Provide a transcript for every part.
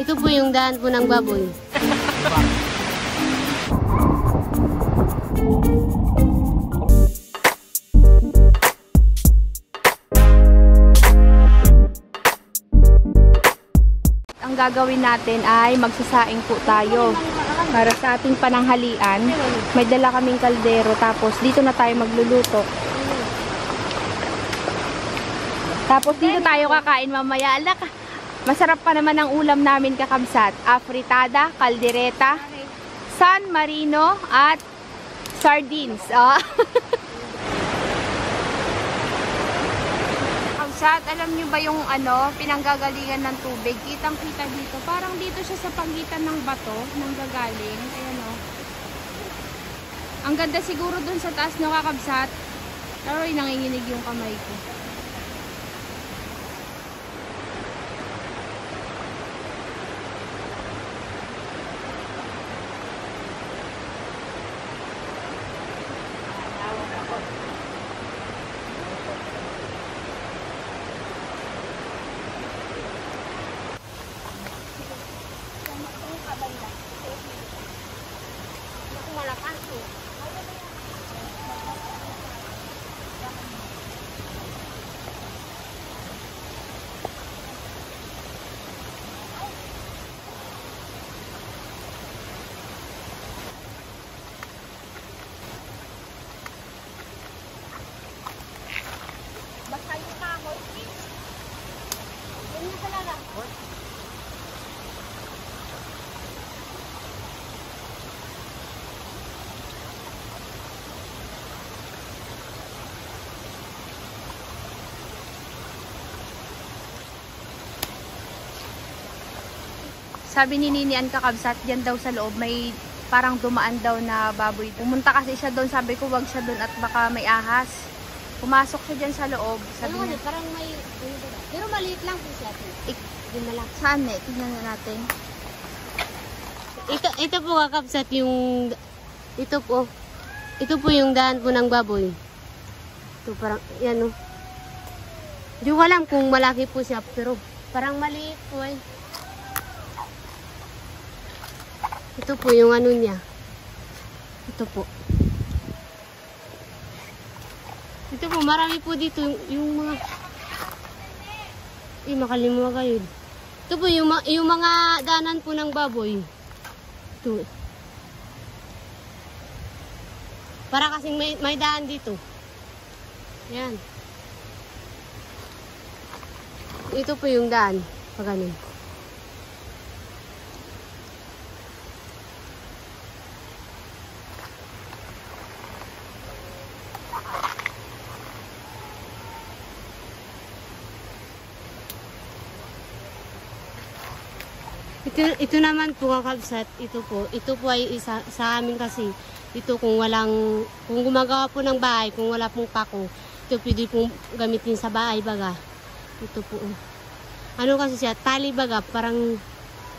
Ito po yung daan po ng baboy. Ang gagawin natin ay magsasaing po tayo para sa ating pananghalian. May dala kaming kaldero, tapos dito na tayo magluluto. Tapos dito tayo kakain mamaya. Alak, masarap pa naman ang ulam namin, kakabsat. Afritada, kaldereta, San Marino at sardines. Alam nyo ba yung pinanggagalingan ng tubig? Kitang-kita dito. Parang dito siya sa pagitan ng bato, ng gagaling. Ayan o. Ang ganda siguro dun sa taas, no, kakabsat? Pero nanginginig yung kamay ko. Sabi ni Ninian, kakabsat, dyan daw sa loob may parang dumaan daw na baboy. Pumunta kasi siya doon, sabi ko wag siya doon at baka may ahas. Pumasok siya dyan sa loob. Sabi niya, Parang may... Pero maliit lang po siya. saan eh? Tingnan na natin. Ito po kakabsat yung... Ito po yung daan po ng baboy. Ito parang... Yan o. Di ko alam kung malaki po siya, pero parang maliit po eh. Ito po yung ano niya. Ito po. Ito po, marami po dito yung mga... makalimutan kayo. Ito po yung mga daanan po ng baboy. Ito. Para kasing may daan dito. Yan. Ito po yung daan. Pag ganun. Ito naman po kakabsat, ito po ay isa sa amin kasi ito kung gumagawa po ng bahay, kung wala pong pako, ito pwede pong gamitin sa bahay baga. Ito po. Ano kasi siya, tali baga, parang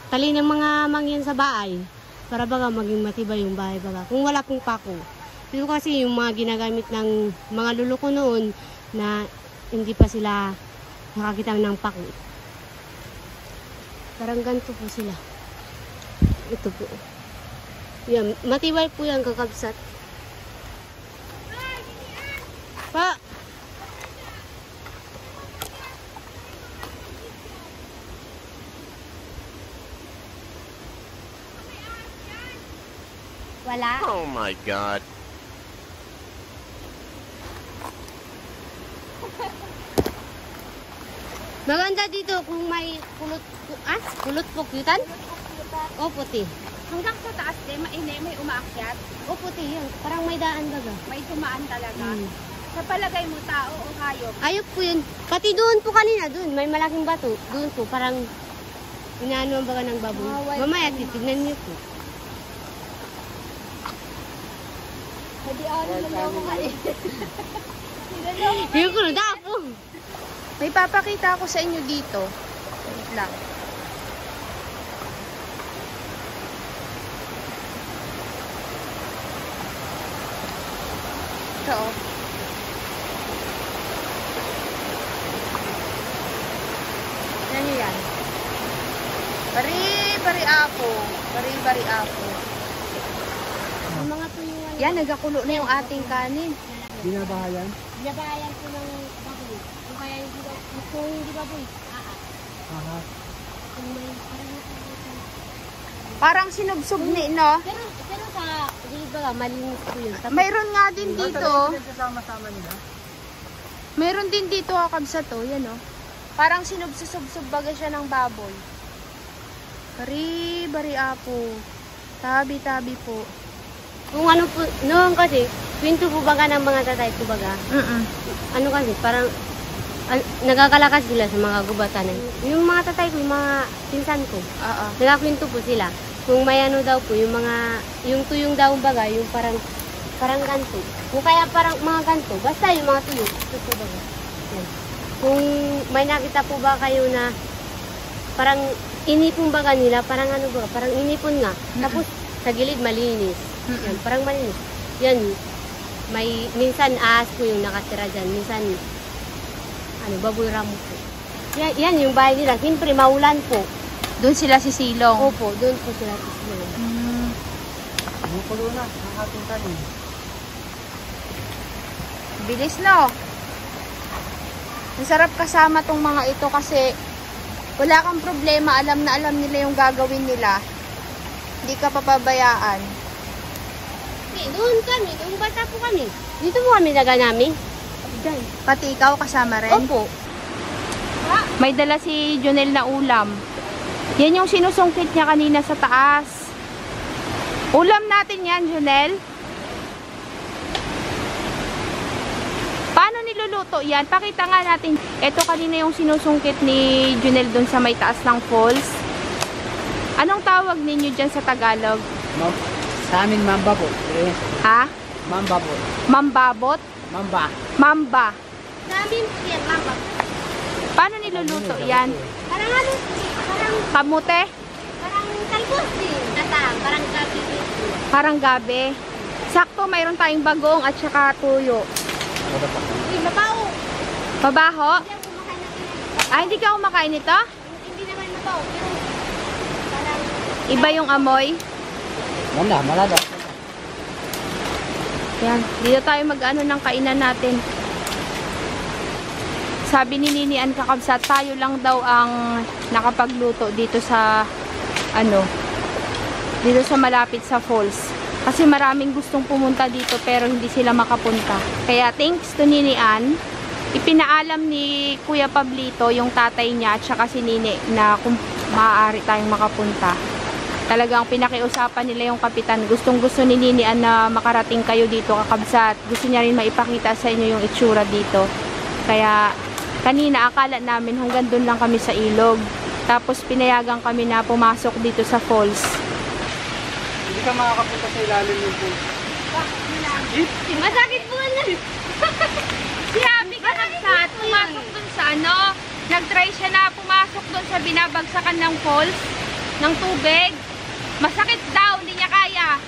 tali ng mga mangyan sa bahay para baga maging matibay yung bahay baga. Kung wala pong pako. Ito kasi yung mga ginagamit ng mga lolo ko noon na hindi pa sila nakakita ng pako. Parang ganito po sila. Ito po. Yan, matibay po yan kakabsat. Pa! Wala? Oh my God. Maganda dito kung may kulot pukyutan? O puti. Hanggang sa taas may umaakyat. O puti yun. Parang may daan baga. May tumaan talaga. Sa palagay mo, tao o hayop? Ayop po yun. Pati doon po kanina, doon. May malaking bato. Doon po, parang inaano ang baga ng baboy. Mamaya, titignan niyo po. Hindi ano lang ako kain. Yung kulo po. May papakita ako sa inyo dito. Wait lang. Ito. Yan. Pari! bari apo. Bari apo. Yung mga tuyuan. Yan, nagakulo na yung ating kanin. Binabahayan? Binabayan po ng baboy. Kung kaya hindi ba, kung hindi baboy, Aha. kung may parang Parang sinubsob ni, no? pero sa di ba malinis po yun. Tapos, Mayroon nga din dito. Kasama-sama nila? Mayroon din dito kakabsa to. Yan, oh. Parang sinubsob baga siya ng baboy. Bari apo. Tabi-tabi po. kung ano po, noon kasi, kwento po baga ng mga tatay ko baga. Ano kasi, parang nagkakalakas sila sa mga gubatan. Yung mga tatay ko, yung mga pinsan ko, Oo. nagkakwento po sila. Kung may ano daw po, yung mga, yung tuyong daw baga, yung parang ganto. Kung kaya parang mga ganto, basta yung mga tuyo, ito po baga. Yan. Kung may nakita po ba kayo na parang inipon baga nila, parang ano baga, parang inipon nga. Tapos sa gilid malinis. Yan, parang malinis. Yan, may, minsan ahas po yung nakatira dyan, minsan baboy ramo po. Yan yung bahay nila. Siyempre, maulan po. Doon sila si Silong. Opo, doon po sila sisilong. Bumukulo na ang ating kanin. Bilis, no? Ang sarap kasama tong mga ito kasi wala kang problema. Alam na alam nila yung gagawin nila. Hindi ka papabayaan. Doon kami, doon bata po kami. Dito po kami naganami. Diyan. Pati ikaw kasama rin? Opo. May dala si Jonel na ulam. Yan yung sinusungkit niya kanina sa taas. Ulam natin yan, Jonel. Paano niluluto yan? Pakita nga natin. Ito kanina yung sinusungkit ni Jonel dun sa may taas ng falls. Anong tawag ninyo dyan sa Tagalog? Sa amin, mamba po. Ha? Mamba po. Mambabot? Mamba. Mamba. Sa amin po yan, mama. Paano niluluto yan? Parang ano, parang Kamute? talbos din. Parang gabi din. Parang gabi. Sakto, mayroon tayong bagong at saka tuyo. Uy, mabao. Mabaho? Hindi ako kumakain na pinag. Ay, hindi ka kumakain nito? Hindi naman mabao. Pero parang Iba yung amoy. Wala, malada. Yan, dito tayo mag-ano ng kainan natin. Sabi ni Ninian kakabsat, tayo lang daw ang nakapagluto dito sa dito sa malapit sa falls. Kasi maraming gustong pumunta dito pero hindi sila makapunta. Kaya thanks to Ninian, ipinaalam ni Kuya Pablito, yung tatay niya at saka si Nini na kung maaari tayong makapunta. Talagang pinakiusapan nila yung kapitan. Gustong gusto ni Ninian na makarating kayo dito kakabsat. Gusto niya rin maipakita sa inyo yung itsura dito. Kaya kanina akala namin hanggang doon lang kami sa ilog. Tapos pinayagan kami na pumasok dito sa falls. Hindi ka makakapunta sa ilalim yung pool. masakit po na. Si Happy kakabsat, pumasok doon sa nag-try siya na pumasok doon sa binabagsakan ng falls, ng tubig. Masakit daw, hindi niya kaya.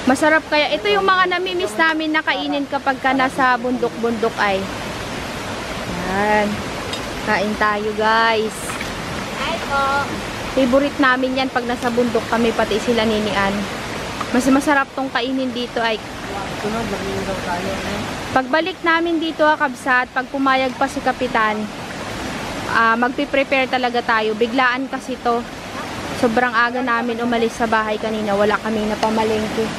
Masarap kaya. Ito yung mga namimiss namin na kainin kapag ka nasa bundok-bundok ay. Yan. Kain tayo guys. Ay po. Favorite namin yan pag nasa bundok kami, pati sila Ninian. Mas masarap tong kainin dito ay. Sunod, mag-iilaw tayo. Pagbalik namin dito kabsat, pag pumayag pa si Kapitan, magpiprepare talaga tayo. Biglaan kasi to. Sobrang aga namin umalis sa bahay kanina. Wala kaming napamalengke.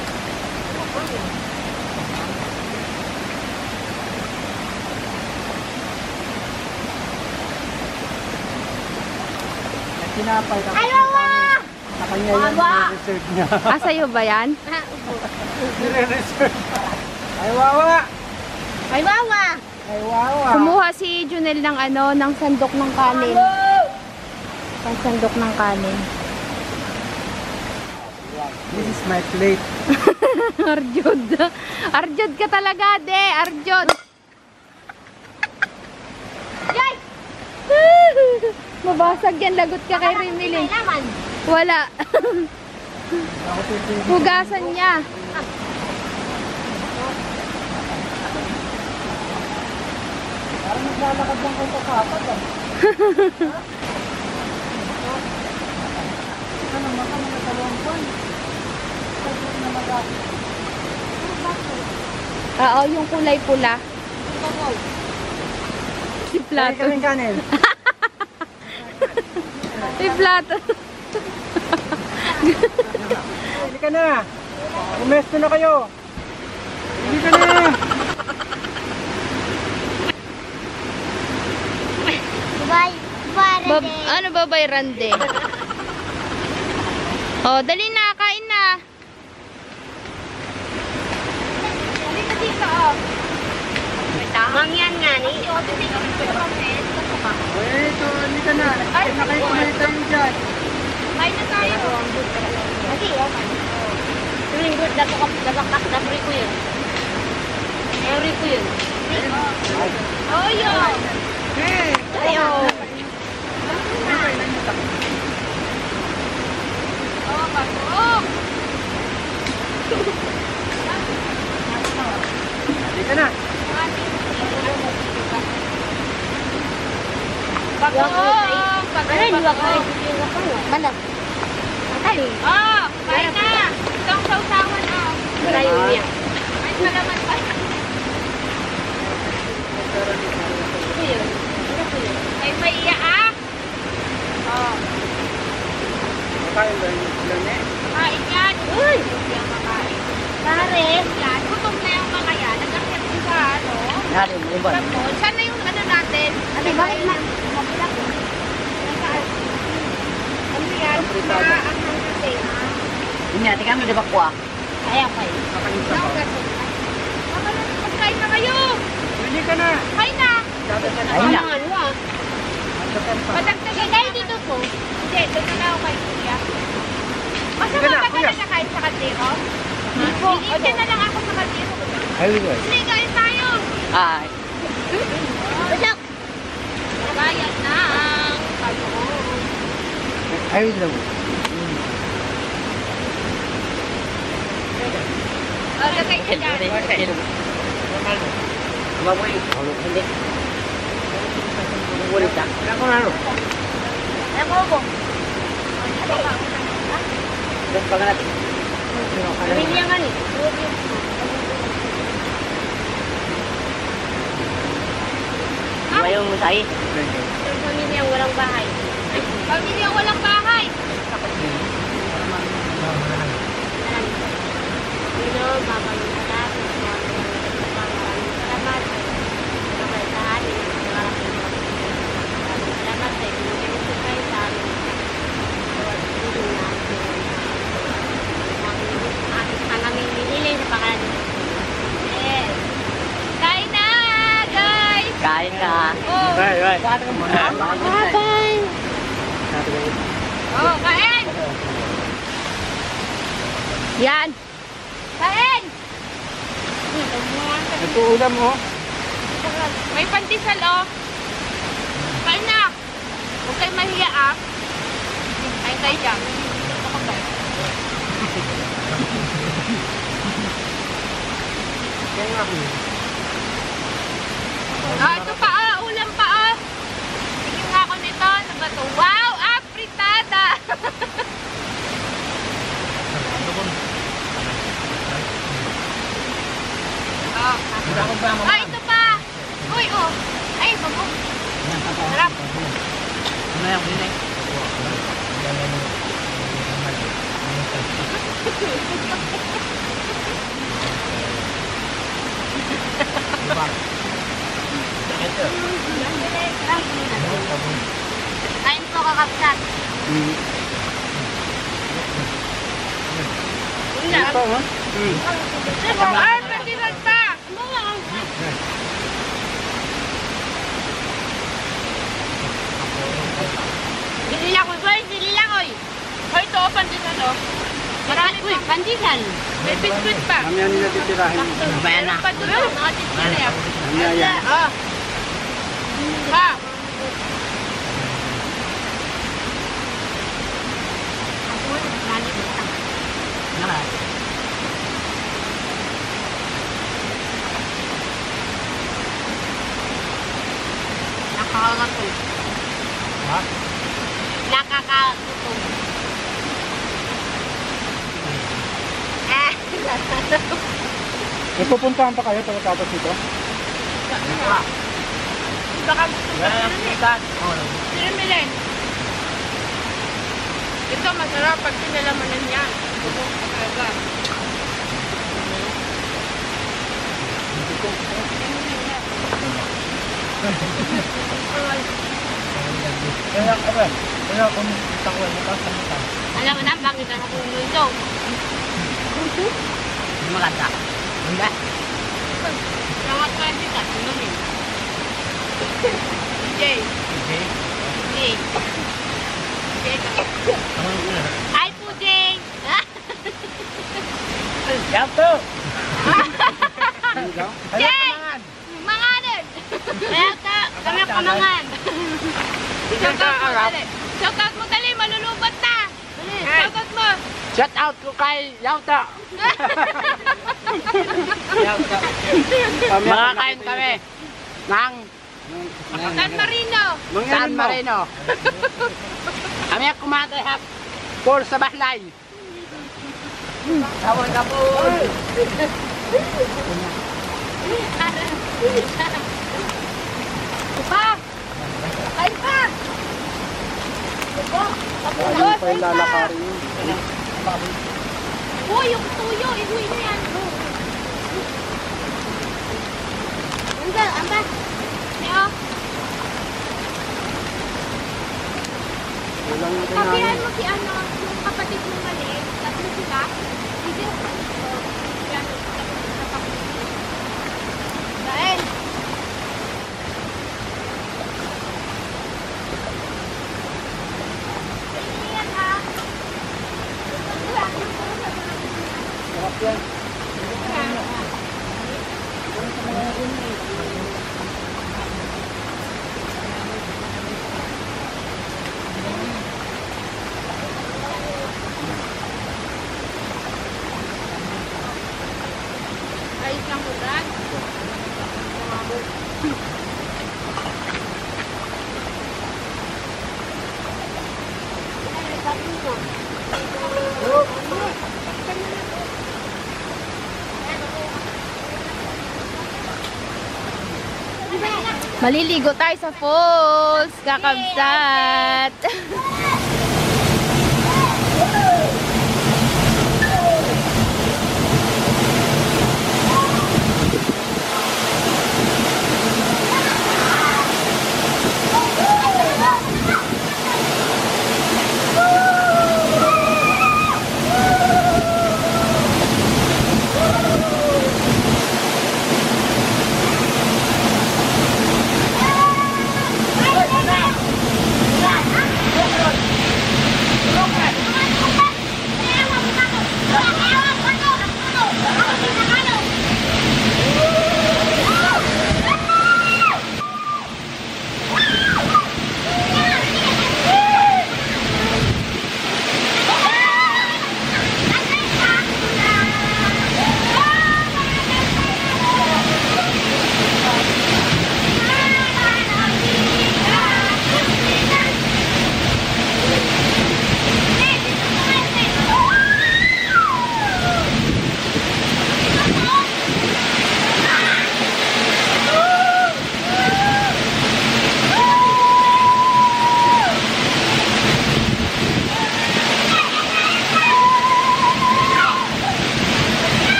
Tinapay tapos yung kanin. Sa kanya yan, nire-reserve niya. Sa'yo ba yan? Nire-reserve. Ay, wawa! Ay, wawa! Ay, wawa! Kumuha si Junel ng ng sandok ng kanin. Ng sandok ng kanin. This is my plate. Arjod. Arjod ka talaga, de. Arjod. Yay! Mabasag yan. Lagot ka kay Rimili. Wala. Hugasan niya. Parang naglalakad lang kayo sa kapat ah. Ito naman ka mga dalawang buwan. Oo, yung kulay pula. Si Plato. Kaming kanin. Si Plato. Hindi ka na. Umesto na kayo. Hindi ka na. Ano ba bay rande? Oh, dali na, kain na. Dali na dito, oh. Mangyan nga ni. Uy, ito, hindi ka na. Ay, nakikulit tayo dyan. Kain na tayo. Kasi, tuwing good na po kapag na-free ko yun. Free ko yun. Oh, yun. Ayo. Oh, pasok. Hindi ka na. Ano yung wak ay mana? Kali. Oh, kain na. Itong sausawan, oh. Tayo niya. Ay, salamat pa. Ito yun. Ano ko yun? Ay, maiya, ah. Oh, Makain ba yung ulan eh? kain yan. Uy! Hindi ang makain. Pare. Yan, gutom na yung mga yan. Nag-akit ko sa Natin, may iba. Tapos, saan na yung natin? Ate, bakit na? Ano yan? Maanghang kasi. Hindi, tingnan mo, di ba kuha? Ayaw kayo. Magkain na kayo. Hindi ka na. Kain na. Ayun na. Ano ah? Padagdagan Tayo dito po. Hindi, doon na lang ako kay Kuya. Basta Sige na, matagal Kuya. na kain sa kaldero? Hindi po. O, dyan na lang ako sa kaldero. Ayun. Hindi, kain tayo. Ay. Usok! Bayad na ang pagod. Ayun lang. O, lagay ka dyan. Mamoy. Hindi. Ulit ka. Ako na ano? Ako po. Doon pa ka natin. Pamilya nga ni. Iba yung sahi. Yung pamilyang walang bahay. Pamilya walang bahay. Dino, baba yung alam. Maraming salamat. Salamat sa amin. Salamat sa inyong kayo sa amin. Ang aming minili sa pangalan. Yes. Kain na, guys. Kain ka. Oh, Bye. Bye-bye! oh, kain. Yan. Kain. Nagpuulam mo. May pandesal, oh. Kain na. Huwag kayo mahiya, ah. Kain tayo dyan. Kaya nga. Ah, ito pa, ah. Ulam pa, ah. Tingin nga ako nito. Ano ba ito? Wow, apritada. Ah, ito pa. Uy, oh. Ay, bago. Sarap. Ano yung pinay? Kain po kakapsat. Ito, ha? Ay, patilan pa. Silila ko, boy. Silila ko. Ay, ito, pandisan, oh. Marami po. Pandisan. May biskuit pa. Mamaya nila titirahin. Bayan na. Pa doon, mga titira. Mamaya yan. Ah. Ha? Nakakatulog. Ha? Nakakatulog. May pupuntahan pa kayo pagkatapos nito? Baka gusto ko Sinimilen. Ito, masarap pag pinalamanan niya. Bubong ka talaga. Kaya kung takuan mo ka, kamutan. Alam mo na, bakit na nakulo ito? Maganda. Hindi. Mga 20 ka, tuloy. DJ. Jay. Ay po, Jay. Yan to. Jay! Manganan! Kaya ka, kami kamangan. Shoutout mo dali, malulubot na. Shoutout mo. Shout out ko kay Yauta. Mga kain kami ng San Marino. San Marino. Kami ang kumatahap for sa bahlay. Tawag na po. Pa. Kain pa. Ayun pa yung lalakarin yun. Uy, yung tuyo, ihuwi na yan. Anda, amba. Iyo. Walang natin Kapihan mo si ano, yung kapatid mo maliit. Tatlo sila. Sige. Yan. Dahil. Yan ha. Sarap yan. Ayos lang po, Brad. Maliligo tayo sa falls, kakabsat.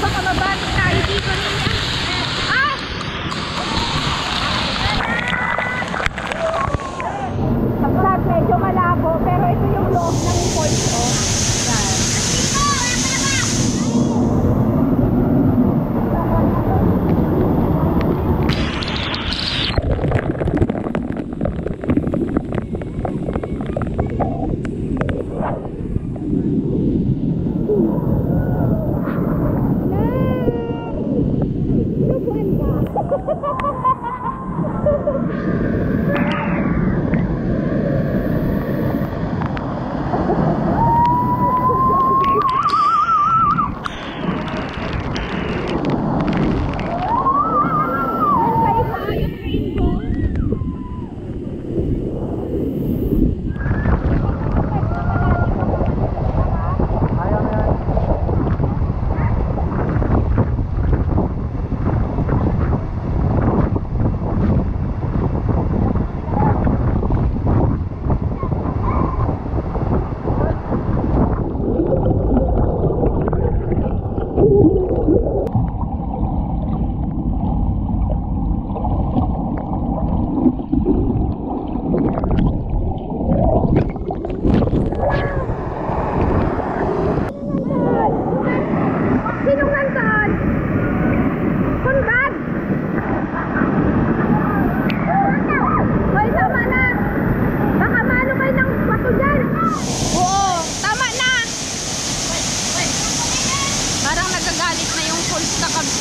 baka mabato tayo dito niya. Ah! Kapsat, medyo malabo, pero ito yung loob ng falls, oh.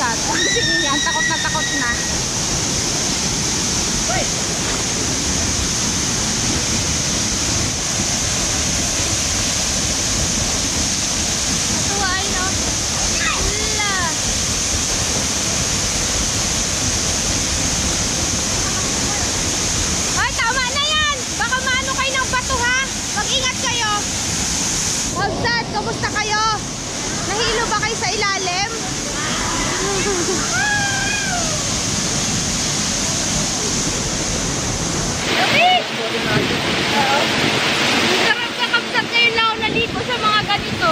Yan. Sige yan, takot na takot na. Natuway, no? Ala! Ay, tama na yan! Baka maano kayo ng bato, ha? Mag-ingat kayo. Hogsad, kamusta kayo? Nahilo ba kayo sa ilalim? Ang sarap kakapsat ngayon lang ako naligo sa mga ganito.